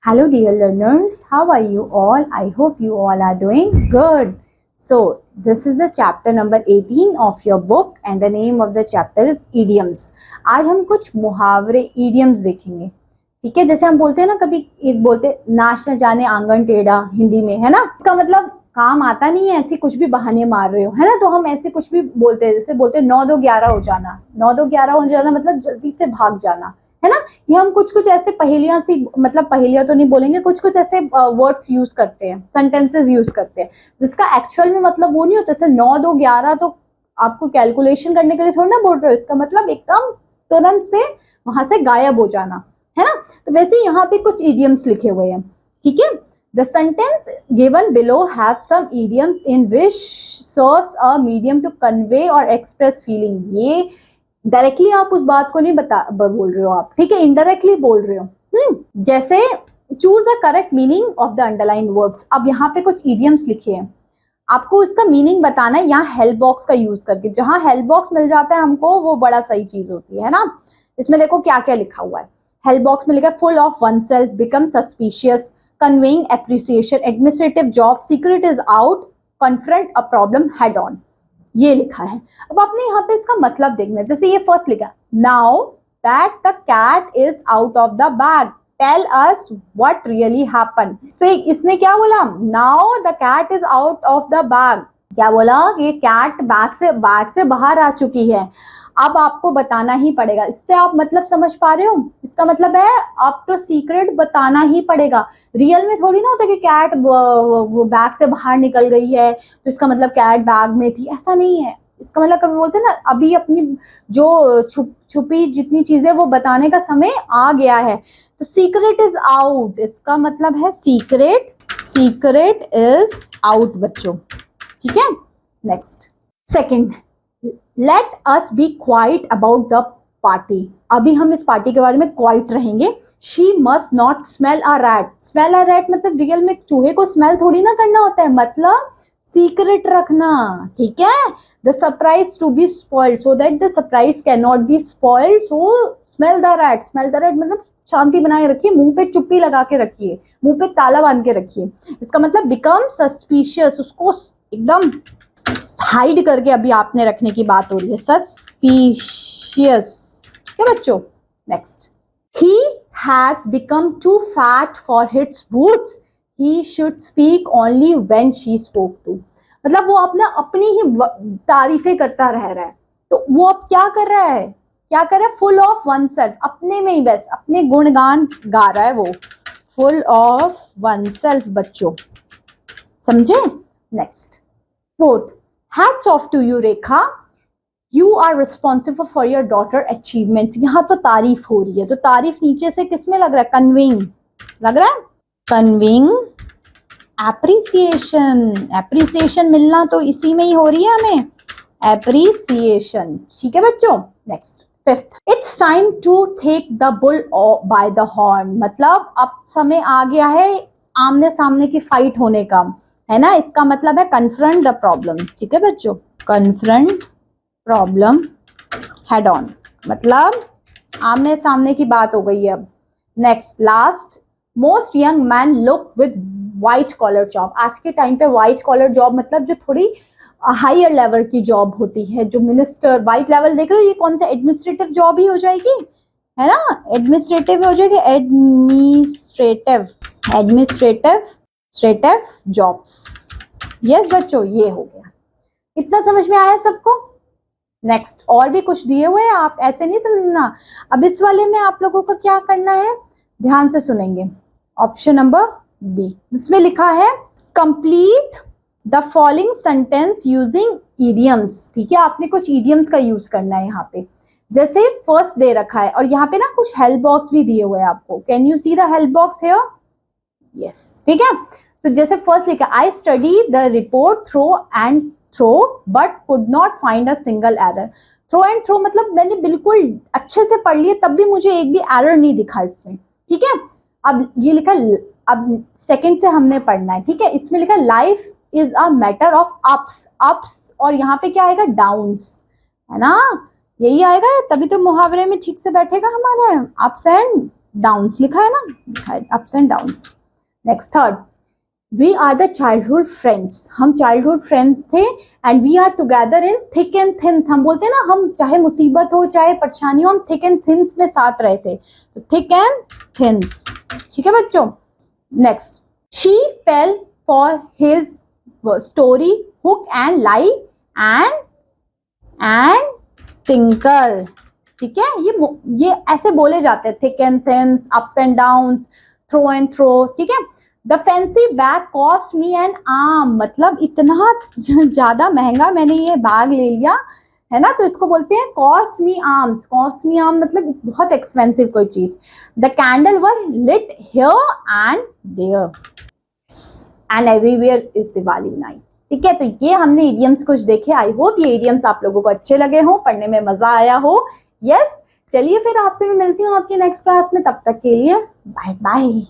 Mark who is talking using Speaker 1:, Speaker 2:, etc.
Speaker 1: Hello, dear learners. How are you all? I hope you all are doing good. So, this is the chapter number 18 of your book, and the name of the chapter is idioms. आज हम कुछ मुहावरे idioms देखेंगे. ठीक है, जैसे हम बोलते हैं ना, कभी एक बोलते नाच न जाने आंगन टेढ़ा, हिंदी में है ना. इसका मतलब काम आता नहीं है, ऐसे कुछ भी बहाने मार रहे हो, है ना. तो हम ऐसे कुछ भी बोलते हैं, जैसे बोलते हैं 9-2-11 हो जाना. 9-2-11 हो जाना मतलब जल्दी से भाग जाना, है ना. ये हम कुछ कुछ ऐसे पहेलियां सी, मतलब पहेलियां तो नहीं बोलेंगे, कुछ कुछ ऐसे वर्ड्स यूज करते हैं, सेंटेंसेस यूज करते हैं, जिसका एक्चुअल में मतलब वो नहीं होता. जैसे 9-2-11 तो आपको कैलकुलेशन करने के लिए थोड़ा ना बोल रहे हो, इसका मतलब एकदम तुरंत से वहां से गायब हो जाना, है ना. तो वैसे यहाँ पे कुछ इडियम्स लिखे हुए हैं. ठीक है. The sentence given below have some idioms in which serves a medium to convey or express feeling. ये डायरेक्टली आप उस बात को नहीं बोल रहे हो आप, ठीक है, इनडायरेक्टली बोल रहे हो. जैसे choose the correct meaning of the underline words. अब यहाँ पे कुछ इडियम्स लिखे हैं, आपको इसका मीनिंग बताना है यहाँ हेल्प बॉक्स का यूज करके. जहां हेल्प बॉक्स मिल जाता है हमको, वो बड़ा सही चीज होती है ना. इसमें देखो क्या क्या लिखा हुआ है. हेल्प बॉक्स में लिखा है full of one self, become suspicious, conveying appreciation, administrative job, secret is out, confront a problem head on. ये लिखा है. अब आपने यहाँ पे इसका मतलब देखना है. जैसे ये फर्स्ट लिखा, now that the cat is out of the bag, tell us what really happened. से इसने क्या बोला, now the cat is out of the bag. क्या बोला, ये कैट बैग से बाहर आ चुकी है. अब आपको बताना ही पड़ेगा. इससे आप मतलब समझ पा रहे हो, इसका मतलब है आप तो सीक्रेट बताना ही पड़ेगा. रियल में थोड़ी ना होता कि कैट वो बैग से बाहर निकल गई है तो इसका मतलब कैट बैग में थी, ऐसा नहीं है. इसका मतलब कभी बोलते हैं ना, अभी अपनी जो छुपी जितनी चीजें वो बताने का समय आ गया है. तो सीक्रेट इज आउट, इसका मतलब है सीक्रेट इज आउट बच्चों. ठीक है. Next, second, let us B quite about the party. अभी हम इस पार्टी के बारे में क्वाइट रहेंगे. She must not smell a rat. Smell a rat मतलब रियल में चूहे को स्मेल थोड़ी ना करना होता है, मतलब सीक्रेट रखना. ठीक है. The surprise to be spoiled so that the surprise can not be spoiled, so smell the rat. Smell the rat मतलब शांति बनाए रखिए, मुंह पे चुप्पी लगा के रखिए, मुंह पे ताला बांध के रखिए. इसका मतलब बिकम सस्पिशियस, उसको एकदम हाइड करके अभी आपने रखने की बात हो रही है. सस्पिशियस. ठीक है बच्चों. Next, he has become too fat for his boots, he should speak only when she spoke to. मतलब वो अपनी ही तारीफें करता रह रहा है. तो वो अब क्या कर रहा है, फुल ऑफ वन सेल्फ, अपने में ही बस अपने गुणगान गा रहा है वो. फुल ऑफ वन सेल्फ बच्चों, समझे. Next, fourth, hats off to you Rekha, you are responsible for your daughter achievements. यहाँ तो तारीफ हो रही है, तो तारीफ नीचे से किसमें लग रहा है, कन्विंग लग रहा है, कन्विंग एप्रिसिएशन. एप्रिसिएशन मिलना तो इसी में ही हो रही है हमें, एप्रिसिएशन. ठीक है बच्चों. Next, fifth, it's time to take the bull by the horn. मतलब अब समय आ गया है आमने सामने की फाइट होने का, है ना. इसका मतलब है कन्फ्रंट द प्रॉब्लम. ठीक है बच्चों, कन्फ्रंट प्रॉब्लम हेड ऑन, मतलब आमने सामने की बात हो गई है अब. Next, last, most young man look with white collar job. आज के टाइम पे व्हाइट कॉलर जॉब मतलब जो थोड़ी हायर लेवल की जॉब होती है, जो मिनिस्टर, व्हाइट लेवल देख रहे हो, ये कौन सा एडमिनिस्ट्रेटिव जॉब ही हो जाएगी, है ना. एडमिनिस्ट्रेटिव हो जाएगी, एडमिनिस्ट्रेटिव जॉब्स. यस बच्चों, ये हो गया. इतना समझ में आया सबको. नेक्स्ट, और भी कुछ दिए हुए हैं, आप ऐसे नहीं समझना. अब इस वाले में आप लोगों को क्या करना है, ध्यान से सुनेंगे. ऑप्शन नंबर बी, जिसमें लिखा है complete the following sentence using idioms. ठीक है, आपने कुछ इडियम्स का यूज करना है यहाँ पे. जैसे फर्स्ट दे रखा है, और यहाँ पे ना कुछ हेल्प बॉक्स भी दिए हुए हैं आपको. Can you see the help box here. Yes, ठीक है. तो जैसे फर्स्ट लिखा, I study the report through but could not find a single error. Through and through मतलब मैंने बिल्कुल अच्छे से पढ़ लिए, तब भी मुझे एक भी एरर नहीं दिखा इसमें. ठीक है. अब ये लिखा, अब सेकंड से हमने पढ़ना है. ठीक है. इसमें लिखा life is a matter of ups, और यहाँ पे क्या आएगा, डाउन्स, है ना. यही आएगा, तभी तो मुहावरे में ठीक से बैठेगा हमारे, अप्स एंड डाउन्स लिखा है ना, ups and downs. Next third, we are the childhood friends, हम चाइल्डहुड फ्रेंड्स थे। And we are together in thick and thins, हम बोलते हैं ना, हम चाहे मुसीबत हो चाहे परेशानी हो, हम थिक एंड थिन्स में साथ रहे थे, तो थिक एंड थिन्स। ठीक है बच्चों। Next, she fell for his story hook and lie and thinker. ठीक है, ये ऐसे बोले जाते हैं, thick and thins, ups and downs, through and through. ठीक है। The fancy bag cost me an arm, मतलब इतना ज्यादा महंगा मैंने ये बैग ले लिया है ना, तो इसको बोलते हैं cost me arms. Cost me arm मतलब बहुत एक्सपेंसिव कोई चीज। The candle were lit here and there and everywhere is Diwali night. ठीक है, तो ये हमने इडियम्स कुछ देखे। आई होप ये इडियम्स आप लोगों को अच्छे लगे हो, पढ़ने में मजा आया हो। यस, चलिए फिर आपसे मैं मिलती हूँ आपकी नेक्स्ट क्लास में, तब तक के लिए बाय बाय।